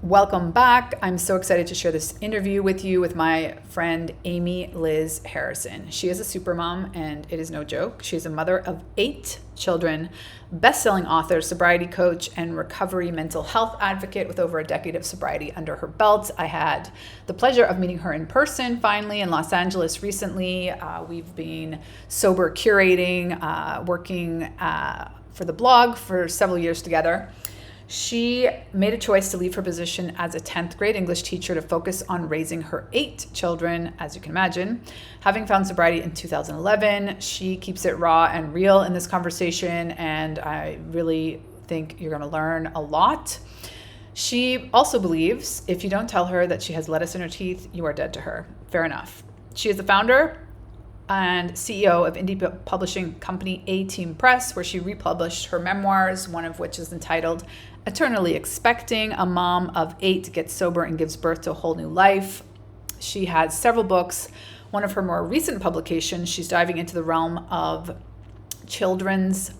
Welcome back. I'm so excited to share this interview with you with my friend Amy Liz Harrison. She is a supermom, and it is no joke. She's a mother of 8 children, best-selling author, sobriety coach, and recovery mental health advocate with over a decade of sobriety under her belt. I had the pleasure of meeting her in person finally in Los Angeles recently. We've been sober curating, working for the blog for several years together. She made a choice to leave her position as a 10th grade English teacher to focus on raising her 8 children, as you can imagine. Having found sobriety in 2011, she keeps it raw and real in this conversation, and I really think you're going to learn a lot. She also believes if you don't tell her that she has lettuce in her teeth, you are dead to her. Fair enough. She is the founder and CEO of indie publishing company A-Team Press, where she republished her memoirs, one of which is entitled Eternally Expecting: A Mom of 8 Gets Sober and Gives Birth to a Whole New Life. She has several books. One of her more recent publications, she's diving into the realm of children's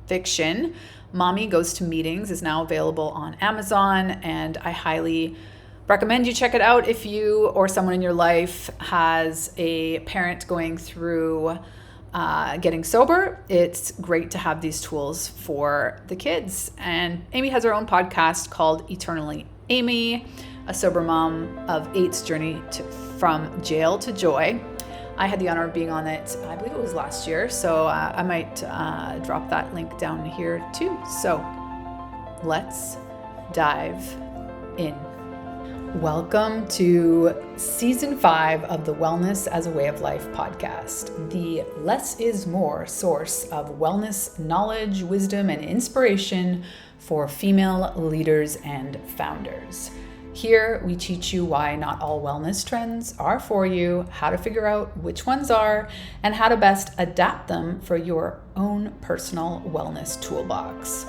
fiction. Mommy Goes to Meetings is now available on Amazon, and I highly recommend you check it out if you or someone in your life has a parent going through getting sober. It's great to have these tools for the kids. And Amy has her own podcast called Eternally Amy, a sober mom of 8's journey from jail to joy. I had the honor of being on it, I believe it was last year, so I might drop that link down here too. So let's dive in. Welcome to Season 5 of the Wellness as a Way of Life podcast, the less is more source of wellness, knowledge, wisdom, and inspiration for female leaders and founders. Here, we teach you why not all wellness trends are for you, how to figure out which ones are, and how to best adapt them for your own personal wellness toolbox.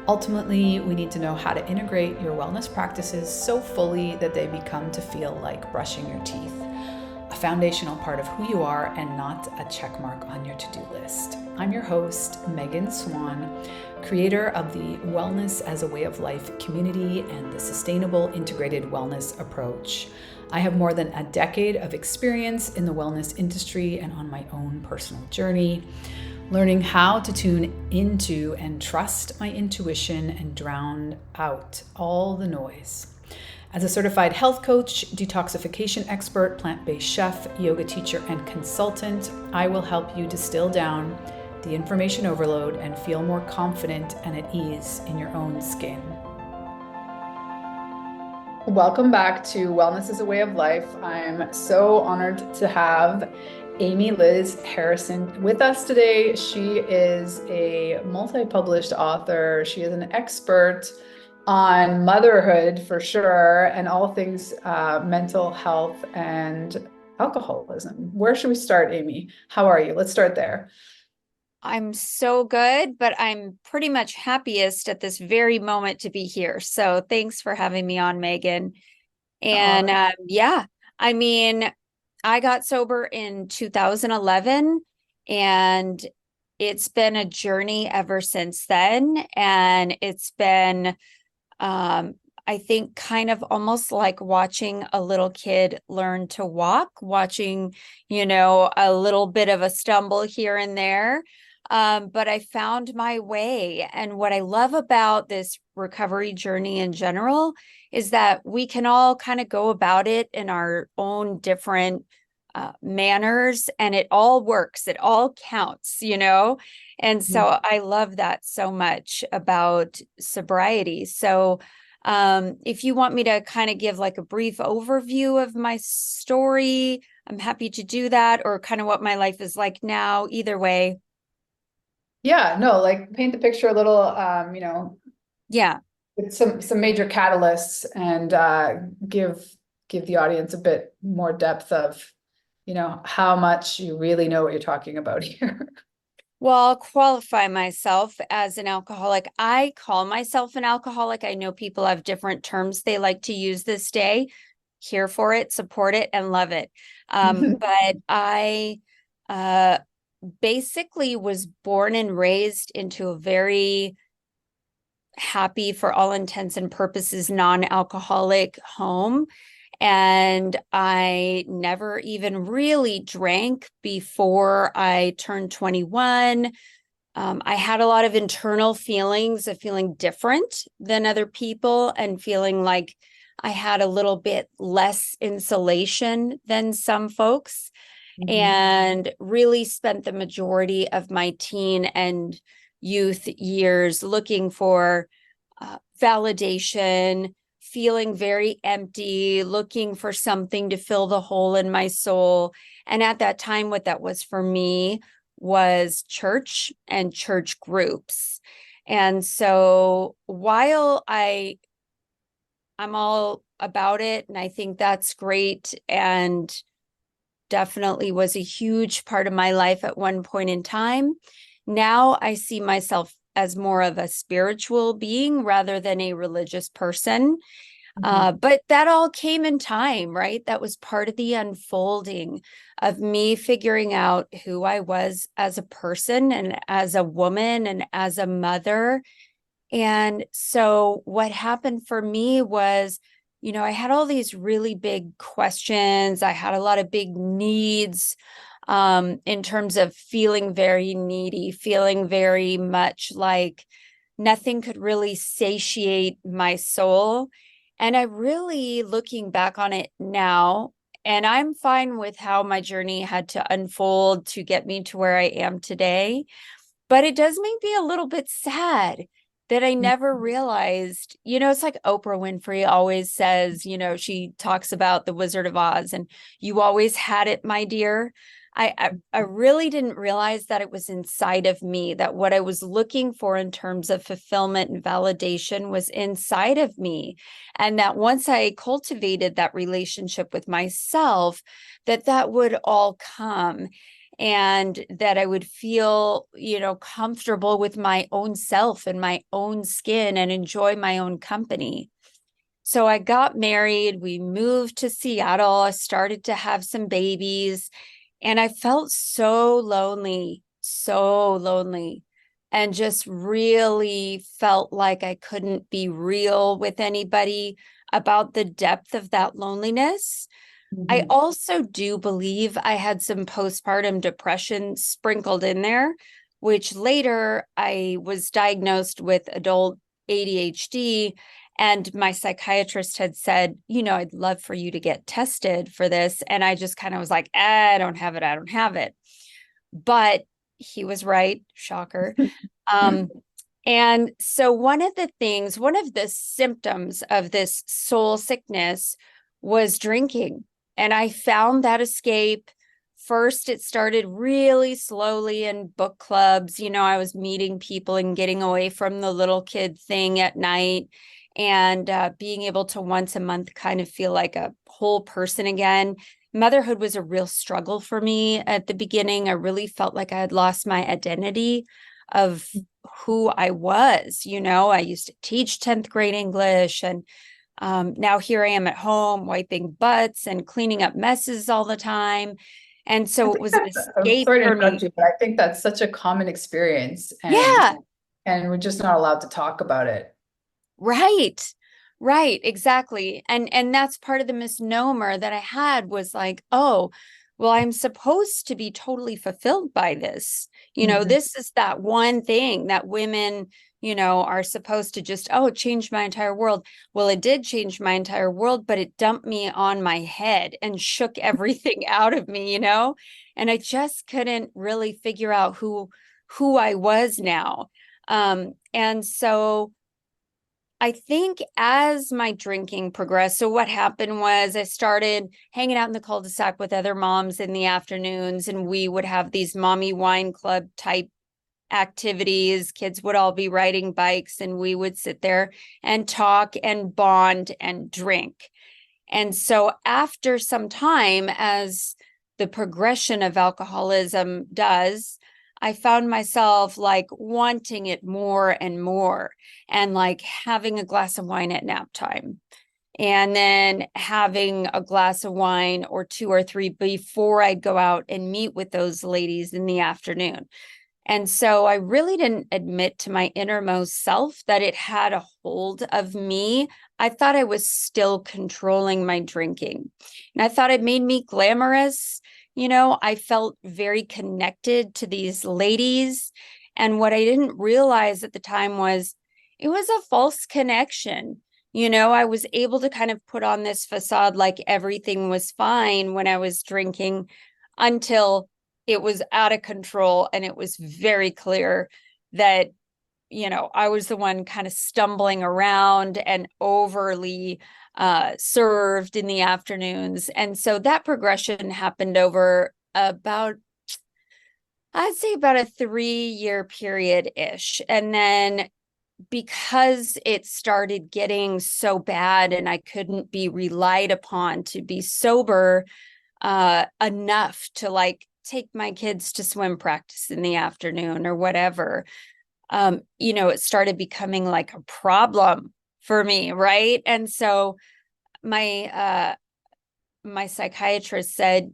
Ultimately, we need to know how to integrate your wellness practices so fully that they become to feel like brushing your teeth, a foundational part of who you are and not a check mark on your to-do list. I'm your host, Megan Swan, creator of the Wellness as a Way of Life community and the Sustainable Integrated Wellness Approach. I have more than a decade of experience in the wellness industry and on my own personal journey, learning how to tune into and trust my intuition and drown out all the noise. As a certified health coach, detoxification expert, plant-based chef, yoga teacher, and consultant, I will help you distill down the information overload and feel more confident and at ease in your own skin. Welcome back to Wellness as a Way of Life. I'm so honored to have Amy Liz Harrison with us today. She is a multi-published author. She is an expert on motherhood for sure, and all things mental health and alcoholism. Where should we start, Amy? How are you? Let's start there. I'm so good, but I'm pretty much happiest at this very moment to be here. So thanks for having me on, Megan. And I mean, I got sober in 2011, and it's been a journey ever since then. And it's been, I think, kind of almost like watching a little kid learn to walk, watching, a little bit of a stumble here and there. But I found my way. And what I love about this recovery journey in general is that we can all kind of go about it in our own different manners, and it all works. It all counts, And so I love that so much about sobriety. So if you want me to kind of give like a brief overview of my story, I'm happy to do that, or kind of what my life is like now, either way. Yeah, no, like paint the picture a little, Yeah. with some major catalysts, and give the audience a bit more depth of, how much you really know what you're talking about here. Well, I'll qualify myself as an alcoholic. I call myself an alcoholic. I know people have different terms they like to use this day. Here for it, support it, and love it. But I basically was born and raised into a very happy, for all intents and purposes, non-alcoholic home. And I never even really drank before I turned 21. I had a lot of internal feelings of feeling different than other people and feeling like I had a little bit less insulation than some folks, Mhm. and really spent the majority of my teen and youth years looking for validation, feeling very empty, looking for something to fill the hole in my soul. And at that time, what that was for me was church and church groups. And so while I'm all about it, and I think that's great, and definitely was a huge part of my life at one point in time. Now I see myself as more of a spiritual being rather than a religious person. Mhm. But that all came in time, right? That was part of the unfolding of me figuring out who I was as a person and as a woman and as a mother. And so what happened for me was, I had all these really big questions. I had a lot of big needs, in terms of feeling very needy, feeling very much like nothing could really satiate my soul. And I really, looking back on it now, and I'm fine with how my journey had to unfold to get me to where I am today. But it does make me a little bit sad that I never realized, it's like Oprah Winfrey always says, she talks about the Wizard of Oz, and you always had it, my dear. I really didn't realize that it was inside of me, that what I was looking for in terms of fulfillment and validation was inside of me. And that once I cultivated that relationship with myself, that would all come, and that I would feel, comfortable with my own self and my own skin and enjoy my own company. So I got married, we moved to Seattle, I started to have some babies, and I felt so lonely, and just really felt like I couldn't be real with anybody about the depth of that loneliness. I Mhm. also do believe I had some postpartum depression sprinkled in there, which later I was diagnosed with adult ADHD. And my psychiatrist had said, I'd love for you to get tested for this. And I just kind of was like, I don't have it. I don't have it. But he was right. Shocker. Um, and so one of the symptoms of this soul sickness was drinking. And I found that escape. First, it started really slowly in book clubs. I was meeting people and getting away from the little kid thing at night, and being able to once a month kind of feel like a whole person again. Motherhood was a real struggle for me at the beginning. I really felt like I had lost my identity of who I was. I used to teach 10th grade English, and now here I am at home wiping butts and cleaning up messes all the time. And I so it think was an that's, I'm escape sorry to for interrupt me. you, but I think that's such a common experience, Yeah, and we're just not allowed to talk about it. right. Right, exactly. And that's part of the misnomer that I had, was like, oh, well, I'm supposed to be totally fulfilled by this. Mhm. This is that one thing that women, are supposed to just, oh, change my entire world. Well, it did change my entire world, but it dumped me on my head and shook everything out of me. And I just couldn't really figure out who I was now. And so I think as my drinking progressed, so what happened was I started hanging out in the cul-de-sac with other moms in the afternoons, and we would have these mommy wine club type activities. Kids would all be riding bikes, and we would sit there and talk and bond and drink. And so after some time, as the progression of alcoholism does, I found myself like wanting it more and more, and like having a glass of wine at nap time, and then having a glass of wine or two or three before I'd go out and meet with those ladies in the afternoon. And so I really didn't admit to my innermost self that it had a hold of me. I thought I was still controlling my drinking. And I thought it made me glamorous. I felt very connected to these ladies. And what I didn't realize at the time was it was a false connection. I was able to kind of put on this facade like everything was fine when I was drinking until it was out of control. And it was very clear that, I was the one kind of stumbling around and overly served in the afternoons. And so that progression happened over I'd say about a 3-year period ish. And then because it started getting so bad and I couldn't be relied upon to be sober enough to like take my kids to swim practice in the afternoon or whatever, it started becoming like a problem for me, right? And so my psychiatrist said,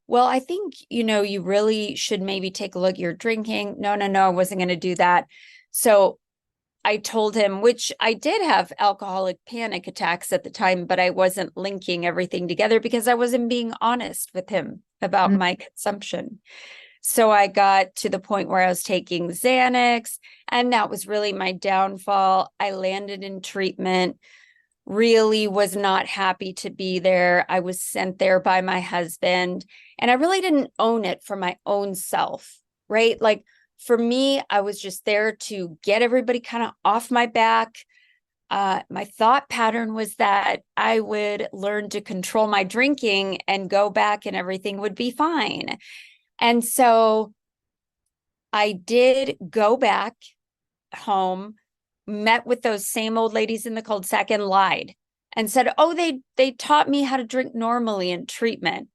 well, I think, you really should maybe take a look at your drinking. No, I wasn't going to do that. So I told him, which I did have alcoholic panic attacks at the time, but I wasn't linking everything together because I wasn't being honest with him about my consumption. So I got to the point where I was taking Xanax, and that was really my downfall. I landed in treatment, really was not happy to be there. I was sent there by my husband, and I really didn't own it for my own self, right? Like for me, I was just there to get everybody kind of off my back. My thought pattern was that I would learn to control my drinking and go back and everything would be fine. And so I did go back home, met with those same old ladies in the cul-de-sac and lied and said, oh, they taught me how to drink normally in treatment.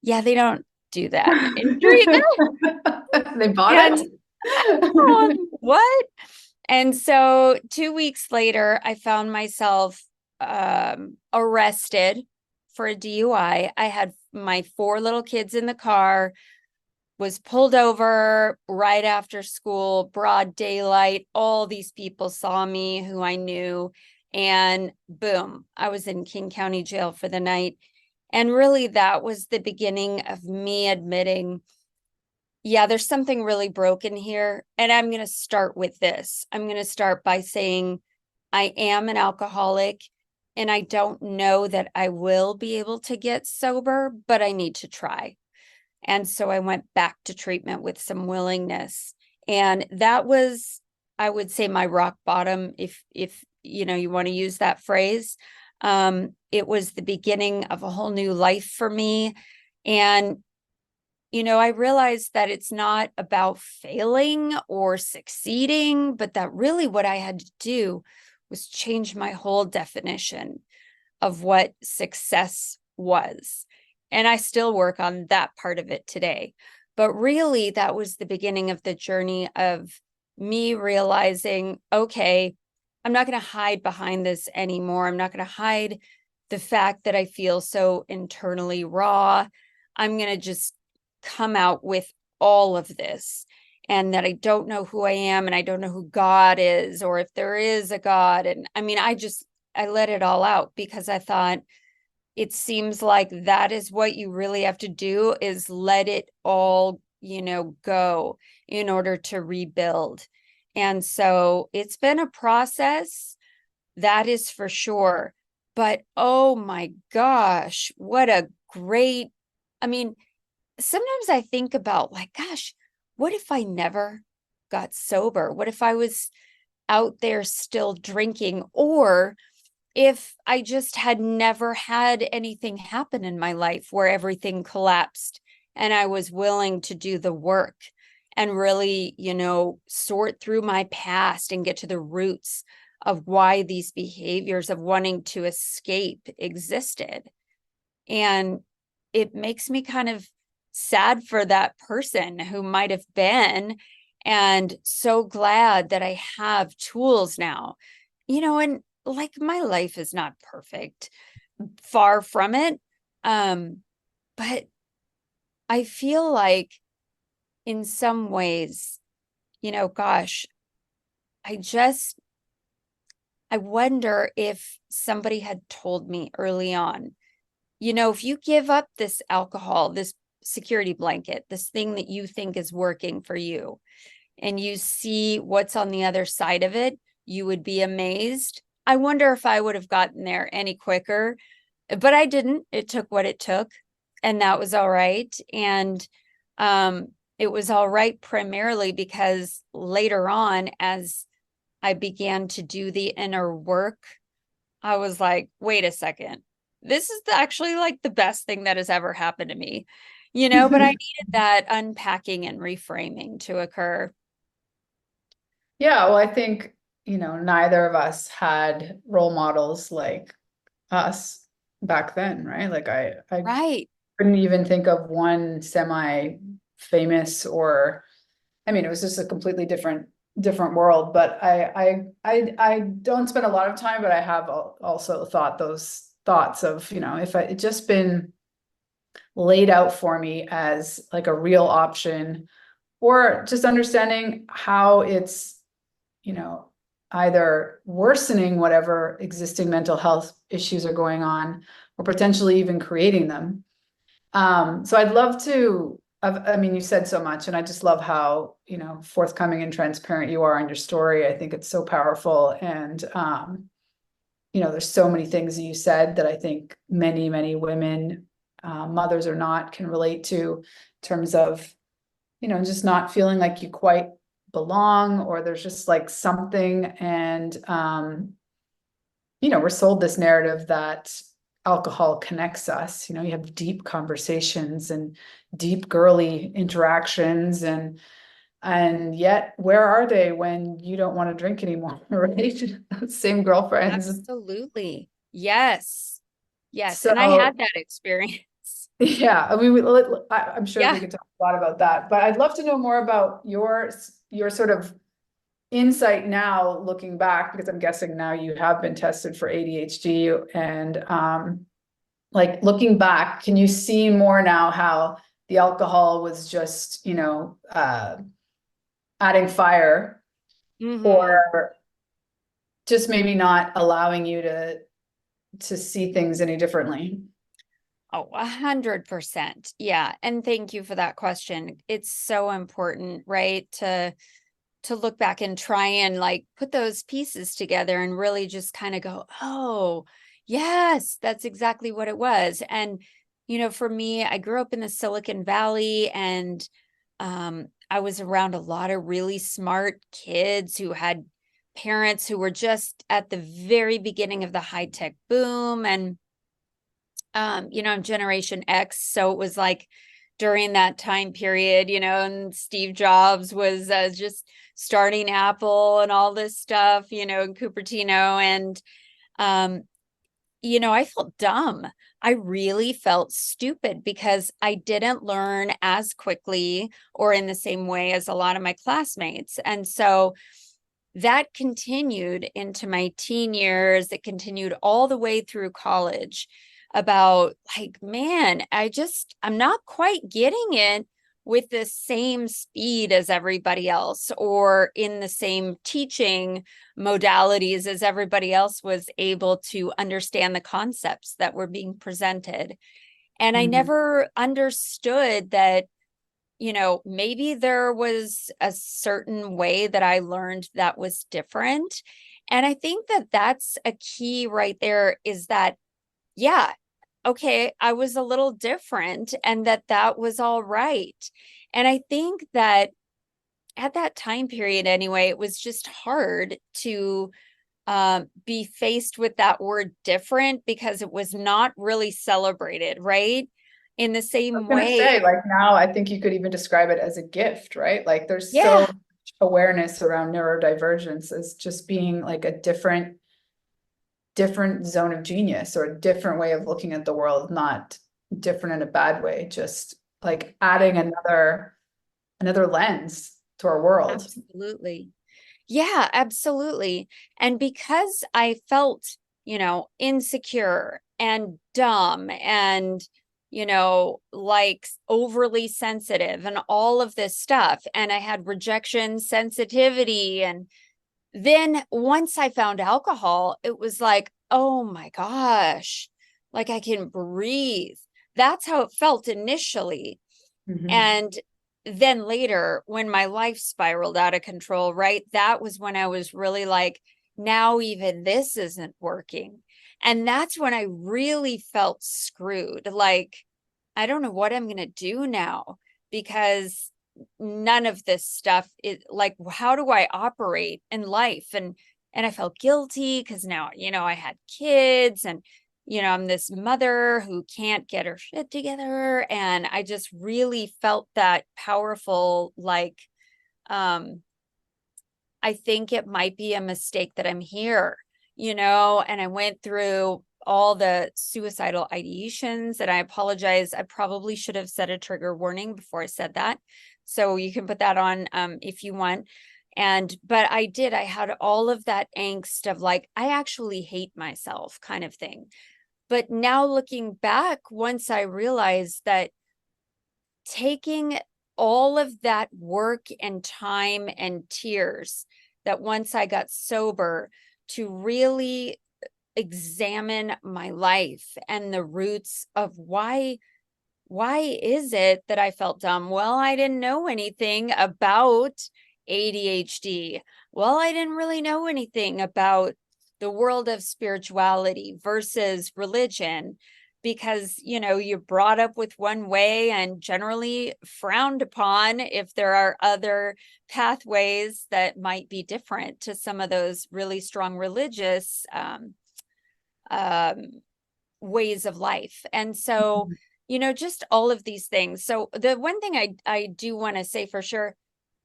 Yeah, they don't do that in treatment. They bought And it. what? And so 2 weeks later, I found myself arrested for a DUI. I had my 4 little kids in the car, was pulled over right after school, broad daylight. All these people saw me who I knew. And boom, I was in King County Jail for the night. And really, that was the beginning of me admitting, yeah, there's something really broken here. And I'm going to start with this. I'm going to start by saying, I am an alcoholic and I don't know that I will be able to get sober, but I need to try. And so I went back to treatment with some willingness. And that was, I would say, my rock bottom, if you want to use that phrase. It was the beginning of a whole new life for me. And I realized that it's not about failing or succeeding, but that really what I had to do was change my whole definition of what success was. And I still work on that part of it today. But really, that was the beginning of the journey of me realizing, okay, I'm not going to hide behind this anymore. I'm not going to hide the fact that I feel so internally raw. I'm going to just come out with all of this, and that I don't know who I am and I don't know who God is, or if there is a God. And I mean, I let it all out because I thought, it seems like that is what you really have to do, is let it all, go in order to rebuild. And so it's been a process, that is for sure. But oh my gosh, what a great, I mean, sometimes I think about like, gosh, what if I never got sober? What if I was out there still drinking? Or if I just had never had anything happen in my life where everything collapsed and I was willing to do the work and really, sort through my past and get to the roots of why these behaviors of wanting to escape existed. And it makes me kind of sad for that person who might have been, and so glad that I have tools now, and like my life is not perfect, far from it. But I feel like in some ways gosh, I just, I wonder if somebody had told me early on, if you give up this alcohol, this security blanket, this thing that you think is working for you, and you see what's on the other side of it, you would be amazed. I wonder if I would have gotten there any quicker, but I didn't. It took what it took, and that was all right. And um, it was all right primarily because later on, as I began to do the inner work, I was like, wait a second. This is actually like the best thing that has ever happened to me, but I needed that unpacking and reframing to occur. Yeah, well, I think, neither of us had role models like us back then, right? Like I Right. couldn't even think of one semi-famous or, I mean, it was just a completely different world. But I don't spend a lot of time, but I have also thought those thoughts of, if I it just been laid out for me as like a real option, or just understanding how it's, you know, either worsening whatever existing mental health issues are going on, or potentially even creating them. So I'd love to, I mean, you said so much, and I just love how, forthcoming and transparent you are on your story. I think it's so powerful. And, there's so many things that you said that I think many, many women, mothers or not, can relate to, in terms of, just not feeling like you quite belong, or there's just like something. And, we're sold this narrative that alcohol connects us. You have deep conversations and deep girly interactions, and yet where are they when you don't want to drink anymore, right? Same girlfriends. Absolutely. Yes. Yes. And I So had that experience. yeah, I mean, I'm sure we Yeah. could talk a lot about that, but I'd love to know more about your sort of insight now, looking back, because I'm guessing now you have been tested for ADHD. And like, looking back, can you see more now how the alcohol was just, adding fire, Hmm. or just maybe not allowing you to see things any differently? Oh, 100%. Yeah. And thank you for that question. It's so important, right? To look back and try and like put those pieces together and really just kind of go, oh, yes, that's exactly what it was. And, for me, I grew up in the Silicon Valley, and I was around a lot of really smart kids who had parents who were just at the very beginning of the high tech boom. And, I'm Generation X. So it was like during that time period, and Steve Jobs was just starting Apple and all this stuff, and Cupertino. And, um, I felt dumb. I really felt stupid because I didn't learn as quickly or in the same way as a lot of my classmates. And so that continued into my teen years. It continued all the way through college, about like, man, I'm not quite getting it with the same speed as everybody else, or in the same teaching modalities as everybody else was able to understand the concepts that were being presented. And I Mhm. never understood that, maybe there was a certain way that I learned that was different. And I think that that's a key right there, is that, yeah, okay, I was a little different, and that was all right. And I think that at that time period anyway, it was just hard to be faced with that word different, because it was not really celebrated, right? In the I was same gonna way. say, like, now I think you could even describe it as a gift, right? Like, there's so Yeah, much awareness around neurodivergence as just being like a different zone of genius, or a different way of looking at the world, not different in a bad way, just like adding another lens to our world. absolutely. Yeah, absolutely. And because I felt, insecure and dumb and, like overly sensitive and all of this stuff. And I had rejection sensitivity. And then once I found alcohol, it was like, oh my gosh, like I can breathe. That's how it felt initially. Mhm. And then later, when my life spiraled out of control, right? That was when I was really like, now even this isn't working. And that's when I really felt screwed. Like, I don't know what I'm going to do now because none of this stuff is like, how do I operate in life? And I felt guilty because now, I had kids and I'm this mother who can't get her shit together. And I just really felt that powerful, like, I think it might be a mistake that I'm here, and I went through all the suicidal ideations, and I apologize. I probably should have set a trigger warning before I said that. So you can put that on if you want. But I had all of that angst of like, I actually hate myself kind of thing. But now looking back, once I realized that taking all of that work and time and tears, that once I got sober to really examine my life and the roots of why is it that I felt dumb? Well, I didn't know anything about ADHD. Well, I didn't really know anything about the world of spirituality versus religion because, you're brought up with one way and generally frowned upon if there are other pathways that might be different to some of those really strong religious um, ways of life. And so, just all of these things. So the one thing I do want to say for sure,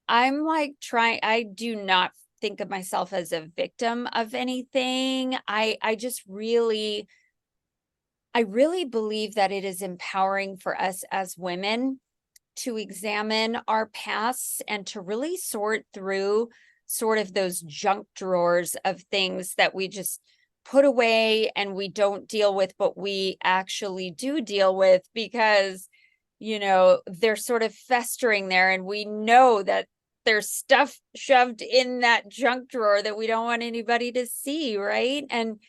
I'm like I do not think of myself as a victim of anything. I really believe that it is empowering for us as women to examine our pasts and to really sort through sort of those junk drawers of things that we just put away and we don't deal with, but we actually do deal with because, they're sort of festering there. And we know that there's stuff shoved in that junk drawer that we don't want anybody to see, right? And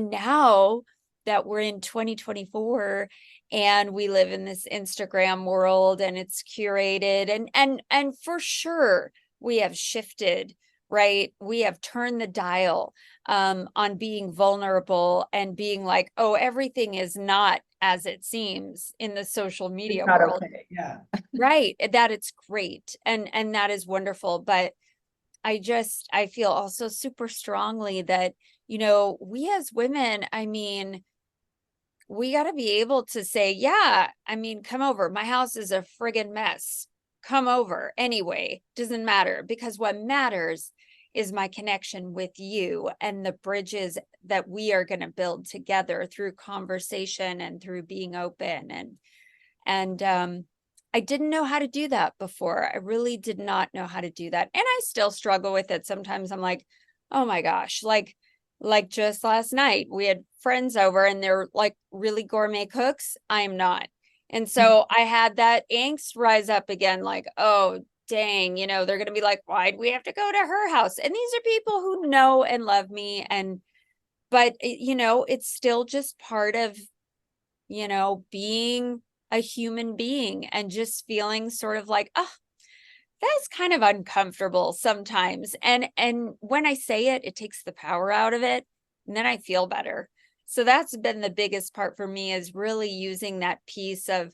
now that we're in 2024 and we live in this Instagram world and it's curated and for sure we have shifted, right? We have turned the dial on being vulnerable and being like, oh, everything is not as it seems in the social It's media not world. okay. Yeah. Right. That it's great. And that is wonderful. But I feel also super strongly that, we as women, I mean, we got to be able to say, yeah, I mean, come over. My house is a friggin' mess. Come over anyway. Doesn't matter because what matters is my connection with you and the bridges that we are going to build together through conversation and through being open. And I didn't know how to do that before. I really did not know how to do that. And I still struggle with it. Sometimes I'm like, oh my gosh, like just last night, we had friends over and they're like really gourmet cooks. I am not. And so I had that angst rise up again, like, oh, dang, they're going to be like, why do we have to go to her house? And these are people who know and love me. But it's still just part of, being a human being and just feeling sort of like, oh, that's kind of uncomfortable sometimes. And when I say it, it takes the power out of it, and then I feel better. So that's been the biggest part for me is really using that piece of,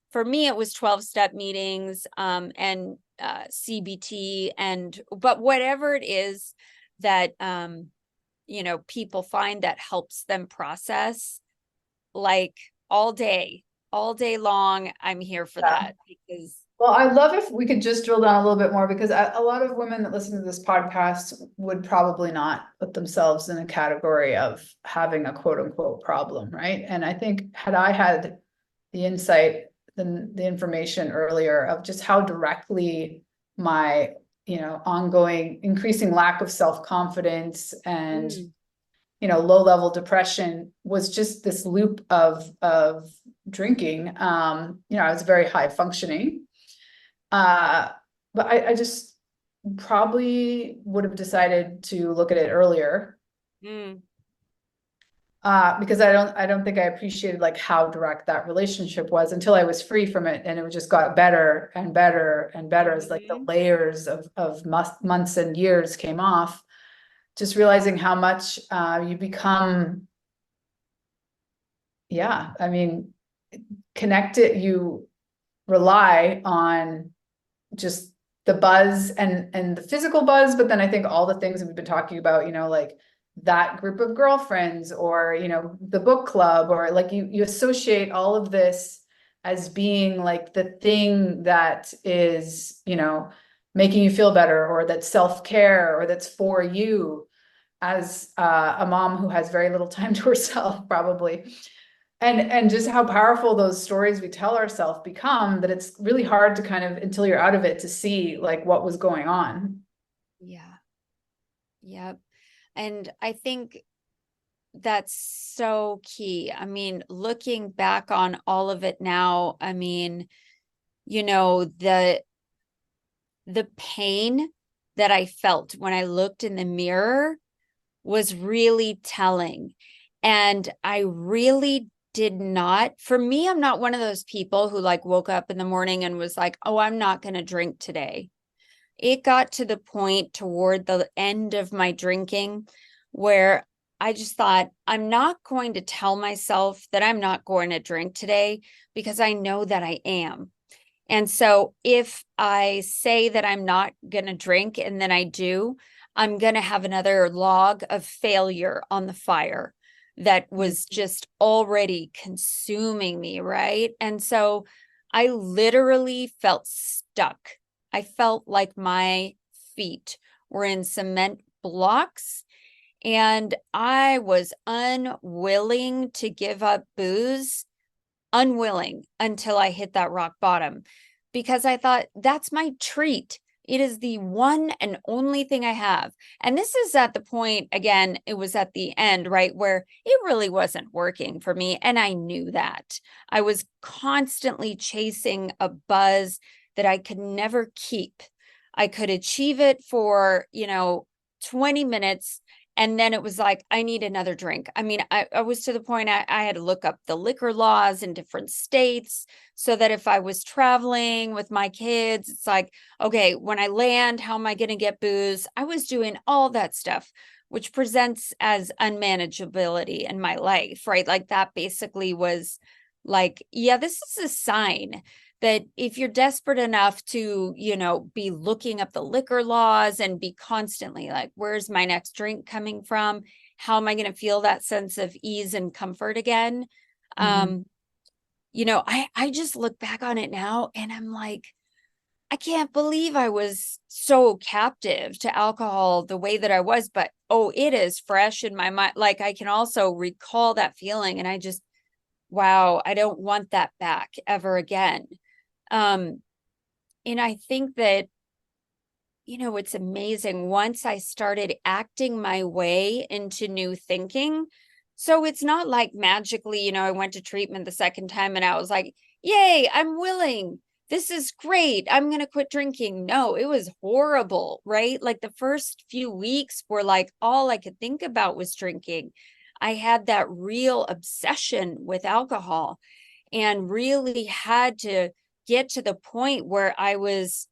for me, it was 12-step meetings and CBT but whatever it is that people find that helps them process, like all day long, I'm here for Yeah. that because Well, I'd love if we could just drill down a little bit more because a lot of women that listen to this podcast would probably not put themselves in a category of having a quote unquote problem, right? And I think had I had the insight, the information earlier of just how directly my, ongoing increasing lack of self-confidence and low level depression was just this loop of drinking. I was very high functioning. Uh, but I just probably would have decided to look at it earlier. Mm. Because I don't think I appreciated like how direct that relationship was until I was free from it, and it just got better and better and better as like the Mhm. layers of months and years came off. Just realizing how much you become, yeah, I mean, connected, you rely on just the buzz and the physical buzz, but then I think all the things that we've been talking about, like that group of girlfriends, or the book club, or like you associate all of this as being like the thing that is, making you feel better, or that's self-care, or that's for you, as a mom who has very little time to herself, probably. And just how powerful those stories we tell ourselves become, that it's really hard to kind of, until you're out of it, to see like what was going on. Yeah. Yep. And I think that's so key. I mean, looking back on all of it now, I mean, the pain that I felt when I looked in the mirror was really telling. And I really did not, for me, I'm not one of those people who like woke up in the morning and was like, oh, I'm not going to drink today. It got to the point toward the end of my drinking where I just thought, I'm not going to tell myself that I'm not going to drink today, because I know that I am. And so if I say that I'm not going to drink and then I do, I'm going to have another log of failure on the fire that was just already consuming me, right? And so I literally felt stuck. I felt like my feet were in cement blocks, and I was unwilling to give up booze, unwilling, until I hit that rock bottom, because I thought that's my treat. It is the one and only thing I have. And this is at the point, again, it was at the end, right, where it really wasn't working for me. And I knew that. I was constantly chasing a buzz that I could never keep. I could achieve it for, 20 minutes, and then it was like, I need another drink. I mean, I was to the point I had to look up the liquor laws in different states, so that if I was traveling with my kids, it's like, okay, when I land, how am I going to get booze? I was doing all that stuff, which presents as unmanageability in my life, right? Like that basically was like, yeah, this is a sign that if you're desperate enough to, be looking up the liquor laws and be constantly like, where's my next drink coming from? How am I going to feel that sense of ease and comfort again? Mhm. I just look back on it now and I'm like, I can't believe I was so captive to alcohol the way that I was, but oh, it is fresh in my mind. Like I can also recall that feeling, and I just, wow, I don't want that back ever again. Um, and I think that, it's amazing once I started acting my way into new thinking. So it's not like magically, I went to treatment the second time and I was like, yay, I'm willing. This is great. I'm going to quit drinking. No, it was horrible, right? Like the first few weeks were like all I could think about was drinking. I had that real obsession with alcohol and really had to get to the point where I was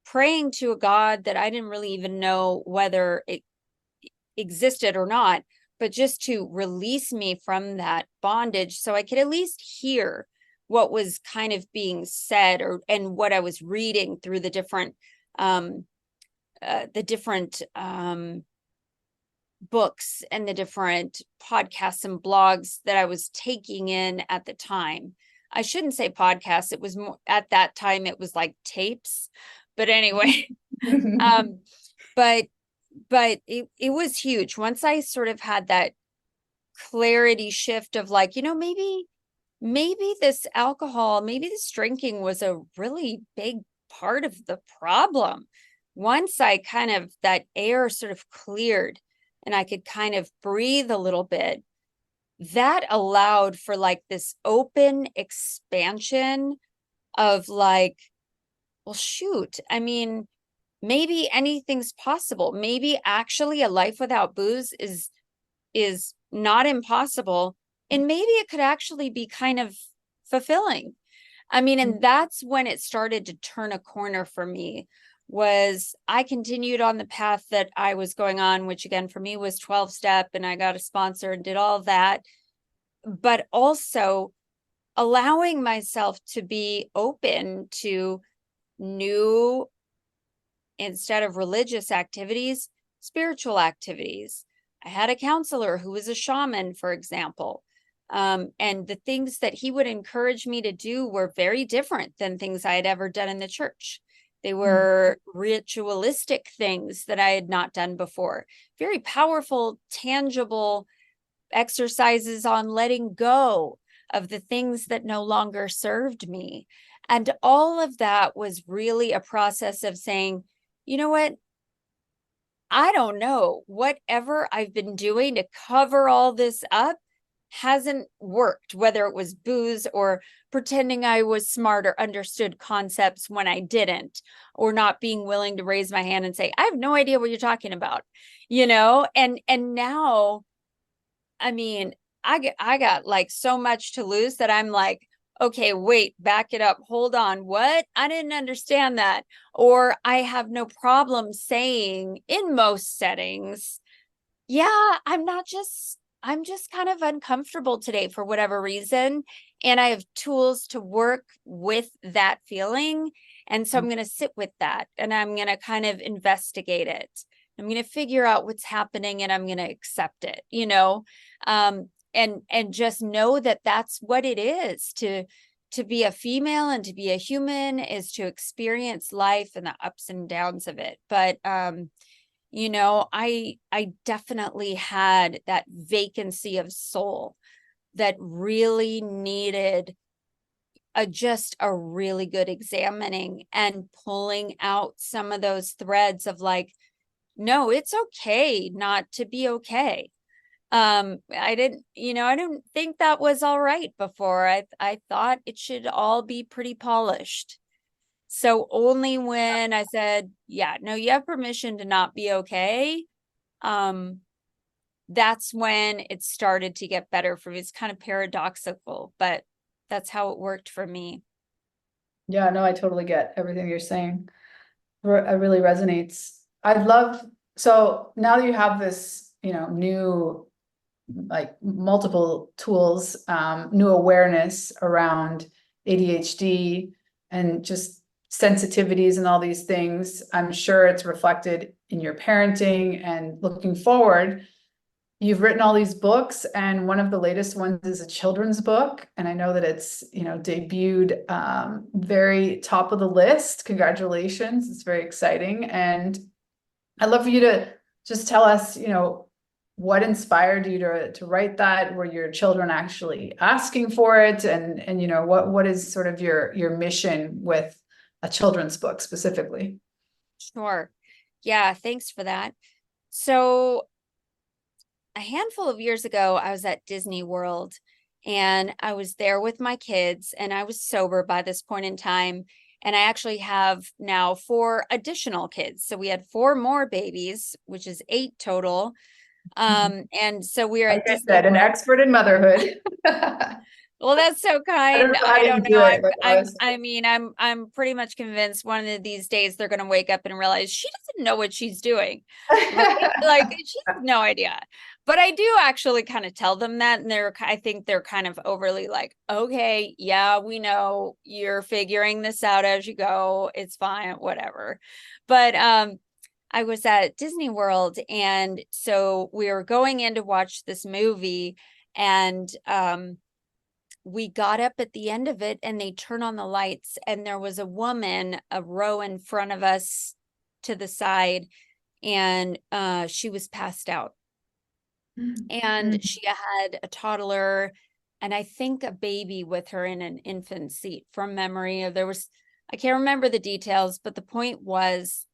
praying to a God that I didn't really even know whether it existed or not, but just to release me from that bondage so I could at least hear what was kind of being said, or and what I was reading through um the different books and the different podcasts and blogs that I was taking in at the time. I shouldn't say podcasts, it was more at that time, it was like tapes. But anyway, um, but it was huge. Once I sort of had that clarity shift of like, maybe this alcohol, maybe this drinking was a really big part of the problem. Once I kind of, that air sort of cleared and I could kind of breathe a little bit, that allowed for like this open expansion of like, well, shoot, I mean, maybe anything's possible. Maybe actually a life without booze is not impossible, and maybe it could actually be kind of fulfilling. I mean, and that's when it started to turn a corner for me. Was I continued on the path that I was going on, which again for me was 12 step, and I got a sponsor and did all of that, but also allowing myself to be open to new, instead of religious activities, spiritual activities. I had a counselor who was a shaman, for example. And the things that he would encourage me to do were very different than things I had ever done in the church. They were ritualistic things that I had not done before, very powerful, tangible exercises on letting go of the things that no longer served me. And all of that was really a process of saying, you know what? I don't know. Whatever I've been doing to cover all this up hasn't worked, whether it was booze or pretending I was smart or understood concepts when I didn't, or not being willing to raise my hand and say, I have no idea what you're talking about, and now, I mean, I got like so much to lose that I'm like, okay, wait, back it up. Hold on. What? I didn't understand that. Or I have no problem saying in most settings, yeah, I'm just kind of uncomfortable today for whatever reason. And I have tools to work with that feeling. And so I'm going to sit with that and I'm going to kind of investigate it. I'm going to figure out what's happening and I'm going to accept it, and just know that that's what it is to be a female and to be a human, is to experience life and the ups and downs of it. But, I definitely had that vacancy of soul that really needed just a really good examining and pulling out some of those threads of like, no, it's okay not to be okay. I didn't think that was all right before. I thought it should all be pretty polished. So only when I said, yeah, no, you have permission to not be okay, that's when it started to get better for me. It's kind of paradoxical, but that's how it worked for me. Yeah, no, I totally get everything you're saying. It really resonates. I'd love, so now that you have this, new, like multiple tools, new awareness around ADHD and just sensitivities and all these things, I'm sure it's reflected in your parenting and looking forward. You've written all these books, and one of the latest ones is a children's book. And I know that it's, debuted very top of the list. Congratulations. It's very exciting. And I'd love for you to just tell us, what inspired you to write that? Were your children actually asking for it? And what is sort of your mission with a children's book specifically? Sure. Yeah, thanks for that. So a handful of years ago, I was at Disney World and I was there with my kids, and I was sober by this point in time. And I actually have now 4 additional kids. So we had 4 more babies, which is 8 total. And so we were Like at I Disney said, an World. expert in motherhood. Well, that's so I don't kind. know how I you don't do know. it, but I mean, I'm pretty much convinced one of these days they're going to wake up and realize she doesn't know what she's doing, right? Like she has no idea. But I do actually kind of tell them that, and I think they're kind of overly like, okay, yeah, we know you're figuring this out as you go. It's fine, whatever. But I was at Disney World, and so we were going in to watch this movie, and we got up at the end of it and they turned on the lights, and there was a woman a row in front of us to the side, and she was passed out, and she had a toddler and I think a baby with her in an infant seat from memory. I can't remember the details, but the point was,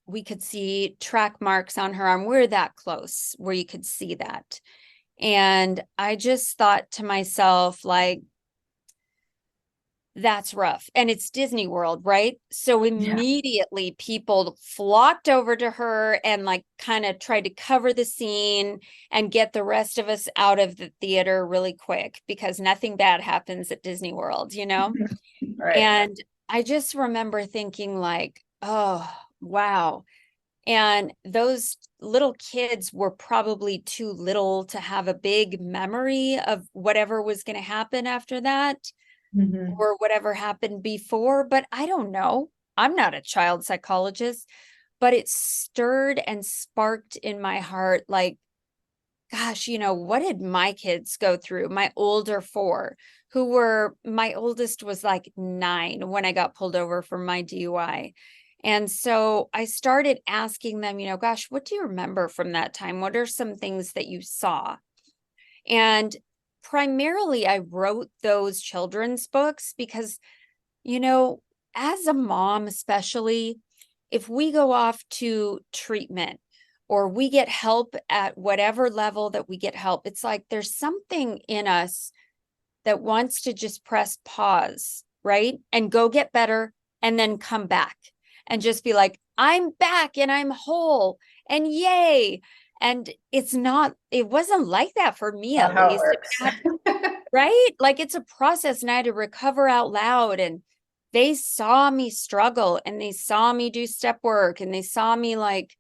we could see track marks on her arm. We're that close where you could see that. And I just thought to myself, like, that's rough. And it's Disney World, right? So Yeah. immediately people flocked over to her and like kind of tried to cover the scene and get the rest of us out of the theater really quick because nothing bad happens at Disney World, you know? Right. And I just remember thinking like, oh, wow. And those little kids were probably too little to have a big memory of whatever was going to happen after that Hmm. or whatever happened before, but I don't know. I'm not a child psychologist, but it stirred and sparked in my heart like, gosh, what did my kids go through? My older four, my oldest was like 9 when I got pulled over for my DUI. And so I started asking them, gosh, what do you remember from that time? What are some things that you saw? And primarily, I wrote those children's books because you know, as a mom, especially if we go off to treatment or we get help at whatever level that we get help, it's like there's something in us that wants to just press pause, right? And go get better and then come back and just be like, I'm back and I'm whole and yay. And it wasn't like that for me, Not at how it least. works. Right? Like it's a process and I had to recover out loud. And they saw me struggle and they saw me do step work and they saw me like,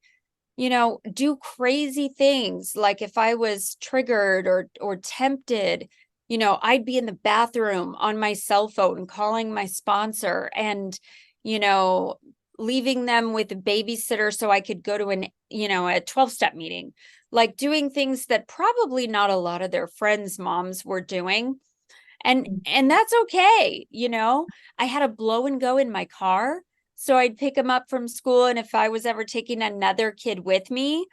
do crazy things. Like if I was triggered or tempted, I'd be in the bathroom on my cell phone calling my sponsor and, you know, leaving them with a babysitter so I could go to a 12-step meeting, like doing things that probably not a lot of their friends' moms were doing. And that's okay. I had a blow and go in my car. So I'd pick them up from school. And if I was ever taking another kid with me,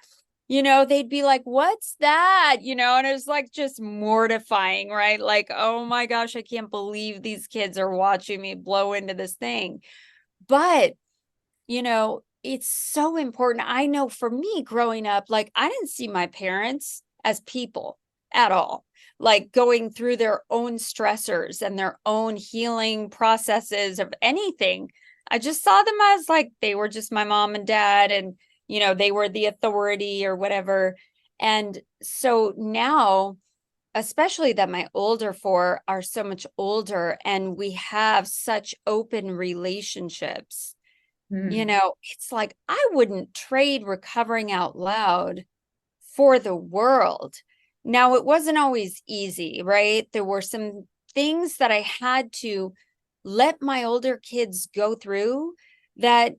they'd be like, what's that? And it was like just mortifying, right? Like, oh my gosh, I can't believe these kids are watching me blow into this thing. But, it's so important. I know for me growing up, like I didn't see my parents as people at all, like going through their own stressors and their own healing processes of anything. I just saw them as like they were just my mom and dad, and they were the authority or whatever. And so now, especially that my older four are so much older and we have such open relationships, Mm. it's like I wouldn't trade recovering out loud for the world. Now, it wasn't always easy, right? There were some things that I had to let my older kids go through that,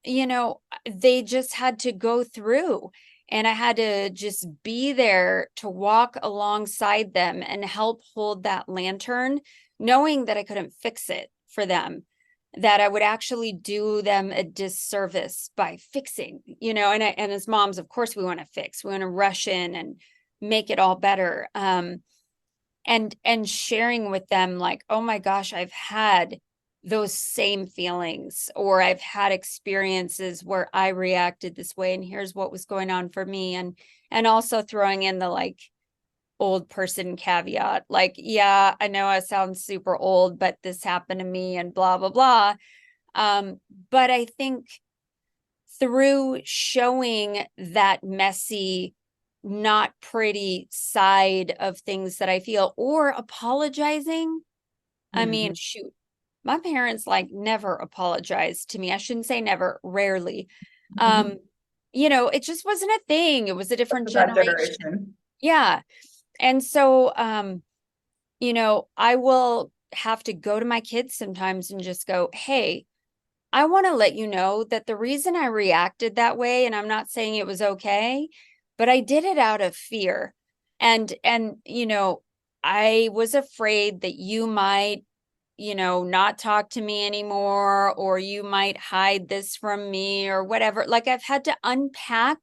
they just had to go through. And I had to just be there to walk alongside them and help hold that lantern, knowing that I couldn't fix it for them, that I would actually do them a disservice by fixing, and as moms, of course, we want to fix, we want to rush in and make it all better. And sharing with them like, oh my gosh, I've had those same feelings, or I've had experiences where I reacted this way, and here's what was going on for me. And also throwing in the like old person caveat, like, yeah, I know I sound super old, but this happened to me and blah, blah, blah. But I think through showing that messy, not pretty side of things that I feel or apologizing, I mean, Mhm. shoot, my parents like never apologized to me. I shouldn't say never, rarely. Mhm. Um, it just wasn't a thing. It was a different For that generation. generation. Yeah. And so, I will have to go to my kids sometimes and just go, hey, I want to let you know that the reason I reacted that way, and I'm not saying it was okay, but I did it out of fear. And I was afraid that you might, not talk to me anymore, or you might hide this from me or whatever. Like I've had to unpack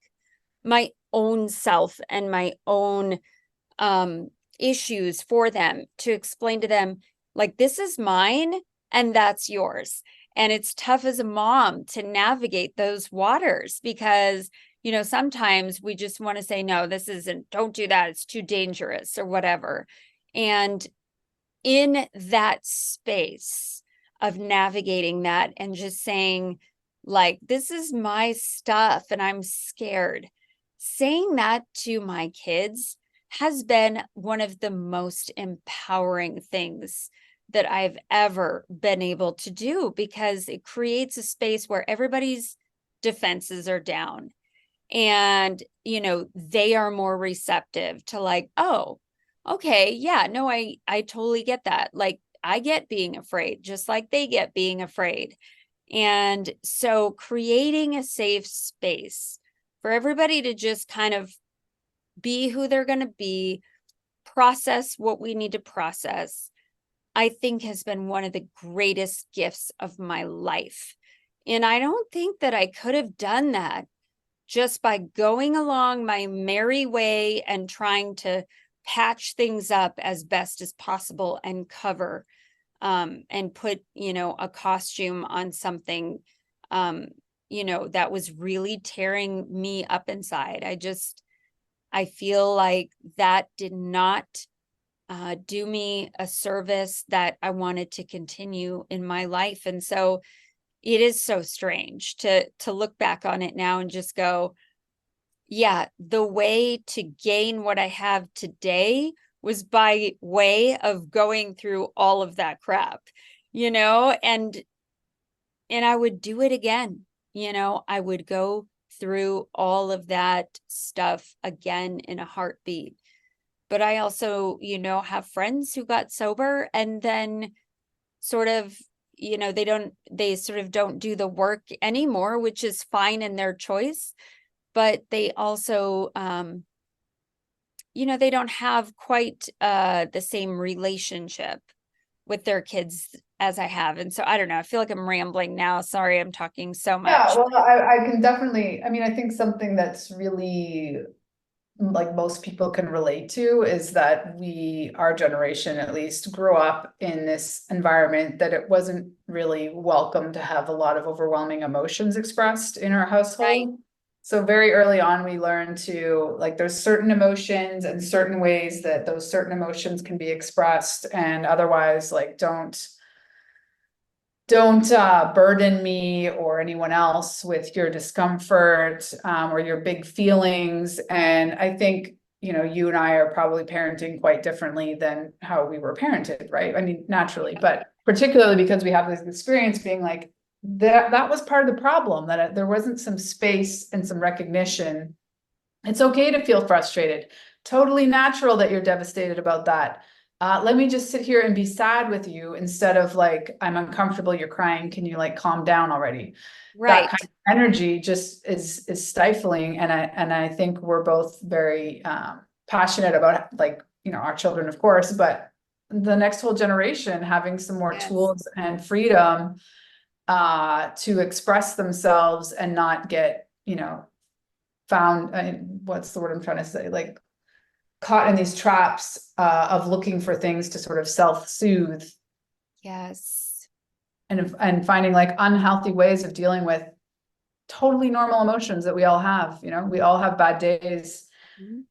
my own self and my own um issues for them to explain to them like this is mine and that's yours. And it's tough as a mom to navigate those waters because sometimes we just want to say, no, this isn't, don't do that. It's too dangerous or whatever. And in that space of navigating that and just saying, like, this is my stuff and I'm scared. Saying that to my kids has been one of the most empowering things that I've ever been able to do, because it creates a space where everybody's defenses are down and, they are more receptive to, like, oh, okay, yeah, no, I totally get that. Like, I get being afraid, just like they get being afraid. And so creating a safe space for everybody to just kind of be who they're going to be, process what we need to process, I think has been one of the greatest gifts of my life. And I don't think that I could have done that just by going along my merry way and trying to patch things up as best as possible and cover and put, a costume on something, that was really tearing me up inside. I feel like that did not do me a service that I wanted to continue in my life. And so it is so strange to look back on it now and just go, yeah, the way to gain what I have today was by way of going through all of that crap, and I would do it again. I would go through all of that stuff again in a heartbeat. But I also, have friends who got sober and then sort of, they sort of don't do the work anymore, which is fine in their choice. But they also, they don't have quite the same relationship with their kids as I have. And so I don't know, I feel like I'm rambling now. Sorry, I'm talking so much. Yeah, well, I can definitely, I mean, I think something that's really like most people can relate to is that our generation at least grew up in this environment that it wasn't really welcome to have a lot of overwhelming emotions expressed in our Right. household. So very early on, we learned to, like, there's certain emotions and certain ways that those certain emotions can be expressed, and otherwise, like, don't burden me or anyone else with your discomfort, or your big feelings. And I think, you and I are probably parenting quite differently than how we were parented, right? I mean, naturally, but particularly because we have this experience being like, that was part of the problem, that there wasn't some space and some recognition. It's okay to feel frustrated. Totally natural that you're devastated about that. Let me just sit here and be sad with you instead of like, I'm uncomfortable, you're crying. Can you like calm down already? That Right. kind of energy just is stifling. And I think we're both very passionate about, like, our children, of course, but the next whole generation having some more Yes. tools and freedom to express themselves and not get, found, what's the word I'm trying to say, like, caught in these traps of looking for things to sort of self-soothe, Yes. and finding like unhealthy ways of dealing with totally normal emotions that we all have. We all have bad days,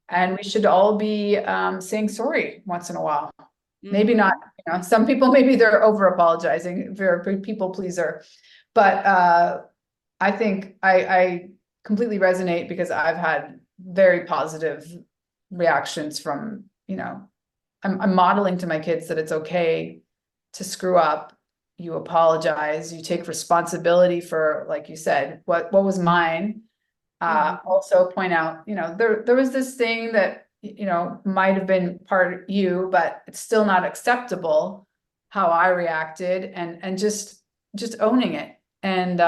and we should all be saying sorry once in a while. Maybe not, Mm-hmm. some people, maybe they're over apologizing, they're a people pleaser, but I think I completely resonate, because I've had very positive reactions from, I'm modeling to my kids that it's okay to screw up. You apologize, you take responsibility for, like you said, what was mine. Mm-hmm. Also point out, there was this thing that, might have been part of you, but it's still not acceptable how I reacted, and just owning it, and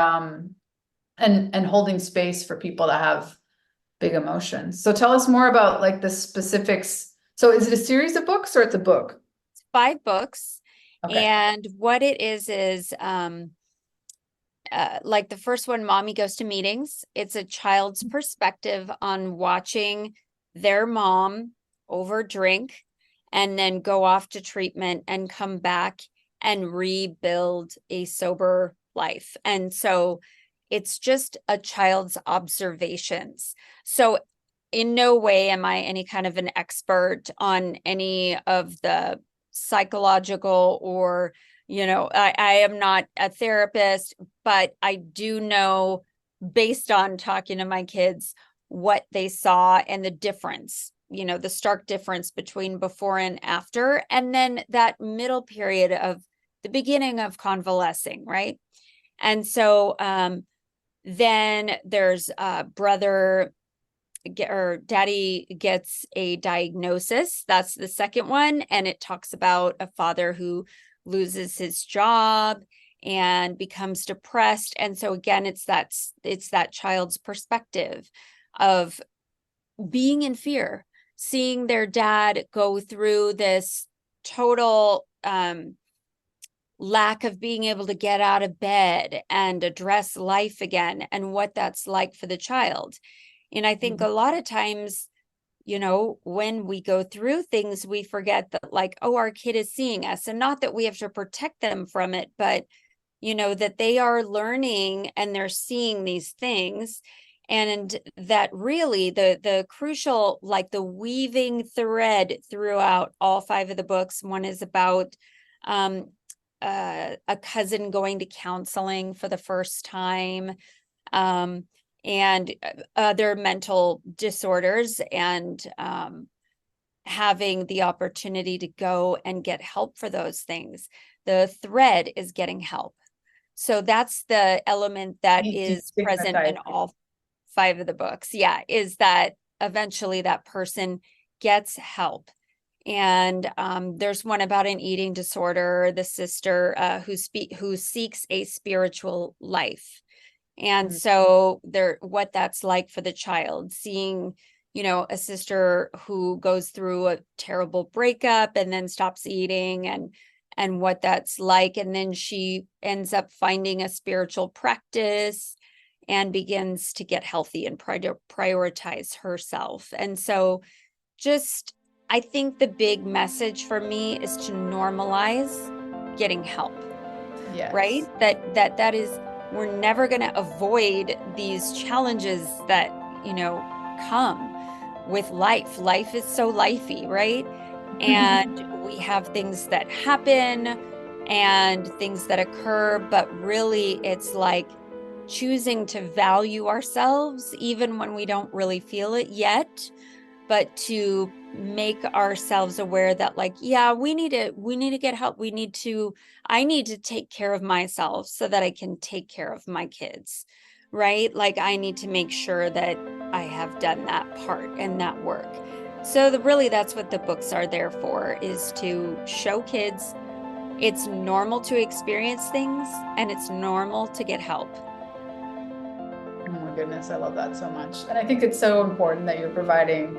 holding space for people to have big emotions. So tell us more about like the specifics. So is it a series of books or it's a book? 5 books. Okay. And what it is like the first one, Mommy Goes to Meetings. It's a child's perspective on watching their mom over drink and then go off to treatment and come back and rebuild a sober life. And so It's just a child's observations. So in no way am I any kind of an expert on any of the psychological or, I am not a therapist, but I do know based on talking to my kids what they saw and the difference, the stark difference between before and after, and then that middle period of the beginning of convalescing, right? And so then there's brother or daddy gets a diagnosis. That's the second one. And it talks about a father who loses his job and becomes depressed. And so again, it's that child's perspective of being in fear, seeing their dad go through this total lack of being able to get out of bed and address life again, and what that's like for the child. And I think a lot of times, when we go through things, we forget that, like, oh, our kid is seeing us, and not that we have to protect them from it, but that they are learning and they're seeing these things. And that really the crucial, like the weaving thread throughout all 5 of the books. One is about a cousin going to counseling for the first time, and other mental disorders, and having the opportunity to go and get help for those things. The thread is getting help. So that's the element that is present in all 5 of the books. Yeah, is that eventually that person gets help. And there's one about an eating disorder, the sister who seeks a spiritual life. And so what that's like for the child, seeing, a sister who goes through a terrible breakup and then stops eating, and what that's like. And then she ends up finding a spiritual practice and begins to get healthy and prioritize herself. And so I think the big message for me is to normalize getting help. Yes. Right? That is, we're never going to avoid these challenges that, come with life. Life is so lifey, right? And we have things that happen and things that occur, but really it's like choosing to value ourselves even when we don't really feel it yet, but to make ourselves aware that, like, yeah, we need to get help. I need to take care of myself so that I can take care of my kids, right? Like, I need to make sure that I have done that part and that work. So really that's what the books are there for, is to show kids it's normal to experience things and it's normal to get help. Oh my goodness, I love that so much. And I think it's so important that you're providing,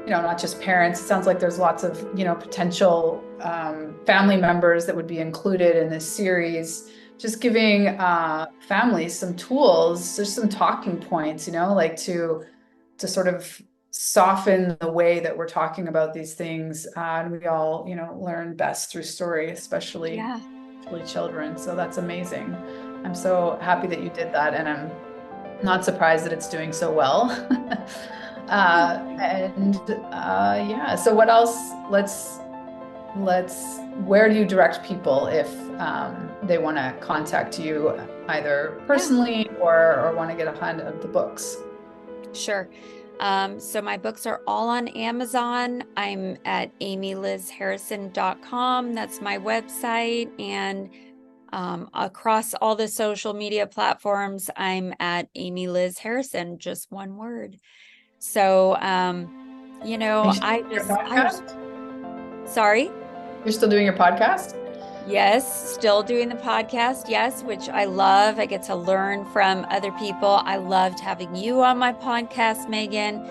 not just parents. It sounds like there's lots of, potential family members that would be included in this series, just giving families some tools, just some talking points, like to sort of soften the way that we're talking about these things. And we all, learn best through story, especially children. So that's amazing. I'm so happy that you did that. And I'm not surprised that it's doing so well. Yeah. So what else? Where do you direct people if they want to contact you, either personally or want to get a hold of the books? Sure. So my books are all on Amazon. I'm at amylizharrison.com. That's my website. And across all the social media platforms, I'm at Amy Liz Harrison, just one word. So, sorry. You're still doing your podcast? Yes, still doing the podcast. Yes, which I love. I get to learn from other people. I loved having you on my podcast, Megan.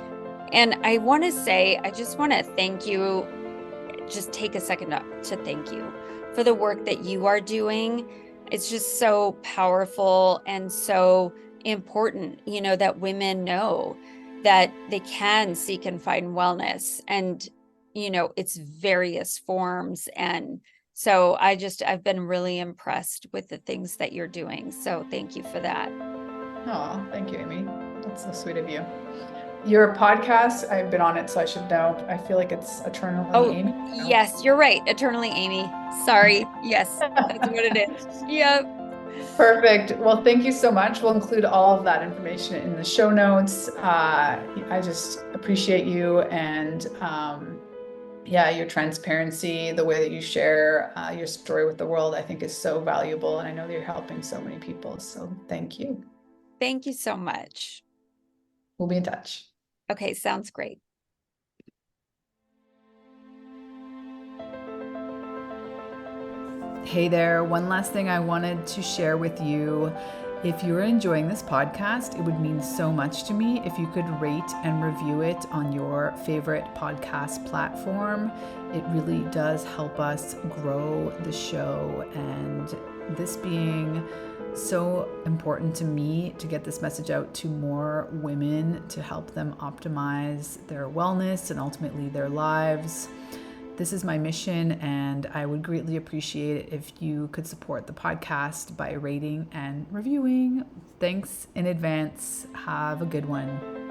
And I want to say, I just want to thank you. Just take a second to thank you for the work that you are doing. It's just so powerful and so important, that women know that they can seek and find wellness, and, its various forms. And so I've been really impressed with the things that you're doing. So thank you for that. Oh, thank you, Amy. That's so sweet of you. Your podcast, I've been on it, so I should know. I feel like it's Eternally Oh, Amy. No. yes, you're right. Eternally Amy. Sorry. Yes, that's what it is. Yep. Perfect. Well, thank you so much. We'll include all of that information in the show notes. I just appreciate you and yeah, your transparency, the way that you share your story with the world, I think is so valuable. And I know that you're helping so many people. So thank you. Thank you so much. We'll be in touch. Okay, sounds great. Hey there, one last thing I wanted to share with you. If you're enjoying this podcast, it would mean so much to me if you could rate and review it on your favorite podcast platform. It really does help us grow the show, and this being so important to me to get this message out to more women to help them optimize their wellness and ultimately their lives. This is my mission, and I would greatly appreciate it if you could support the podcast by rating and reviewing. Thanks in advance. Have a good one.